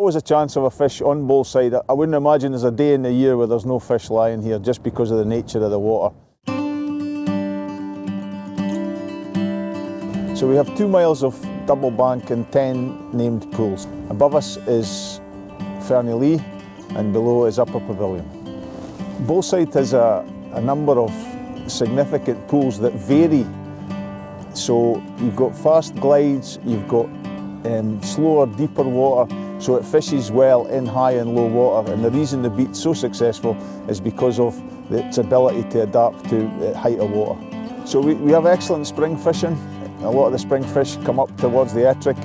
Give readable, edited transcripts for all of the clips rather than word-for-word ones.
Always a chance of a fish on Boleside. I wouldn't imagine there's a day in the year where there's no fish lying here just because of the nature of the water. So we have 2 miles of double bank and 10 named pools. Above us is Fernie Lee and below is Upper Pavilion. Boleside has a number of significant pools that vary. So you've got fast glides, you've got slower, deeper water, so it fishes well in high and low water. And the reason the beat's so successful is because of its ability to adapt to height of water. So we have excellent spring fishing. A lot of the spring fish come up towards the Ettrick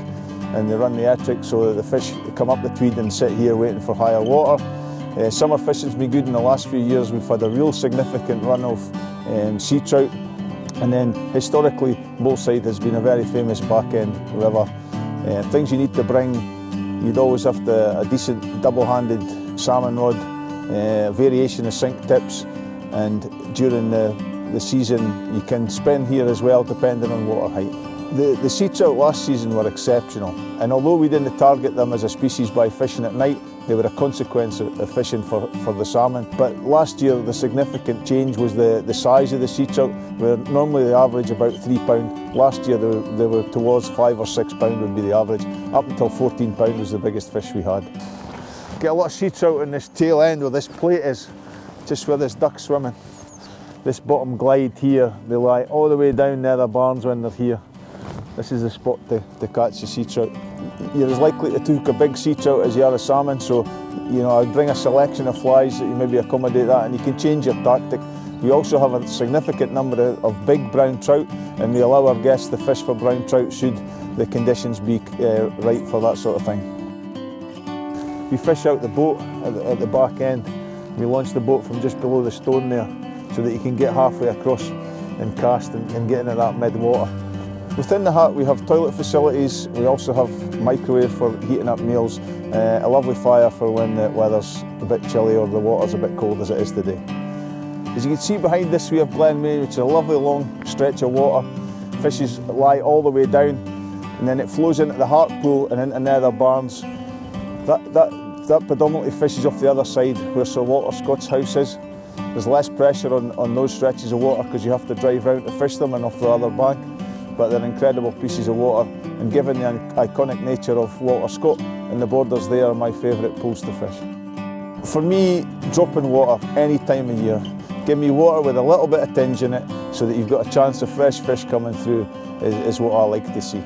and they run the Ettrick, so that the fish come up the Tweed and sit here waiting for higher water. Summer fishing's been good in the last few years. We've had a real significant run of sea trout. And then historically, Boleside has been a very famous back-end river. Things you need to bring, you'd always have a decent double-handed salmon rod, variation of sink tips, and during the season you can spend here as well depending on water height. The sea trout last season were exceptional, and although we didn't target them as a species by fishing at night, they were a consequence of fishing for the salmon. But last year the significant change was the size of the sea trout, where normally they average about 3 pounds. Last year they were towards 5 or 6 pounds would be the average. Up until 14 pounds was the biggest fish we had. Get a lot of sea trout in this tail end where this plate is, just where this duck's swimming. This bottom glide here, they lie all the way down near the barns when they're here. This is the spot to catch the sea trout. You're as likely to hook a big sea trout as you are a salmon, so I'd bring a selection of flies that you maybe accommodate that, and you can change your tactic. We also have a significant number of big brown trout, and we allow our guests to fish for brown trout should the conditions be right for that sort of thing. We fish out the boat at the back end. We launch the boat from just below the stone there, so that you can get halfway across and cast and get into that mid-water. Within the hut we have toilet facilities. We also have microwave for heating up meals, a lovely fire for when the weather's a bit chilly or the water's a bit cold as it is today. As you can see behind this we have Glen Main, which is a lovely long stretch of water. Fishes lie all the way down and then it flows into the Heart Pool and into Nether Barns. That predominantly fishes off the other side where Sir Walter Scott's house is. There's less pressure on those stretches of water because you have to drive round to fish them and off the other bank. But they're incredible pieces of water, and given the iconic nature of Walter Scott and the borders there are my favourite pools to fish. For me, dropping water any time of year. Give me water with a little bit of tinge in it so that you've got a chance of fresh fish coming through is what I like to see.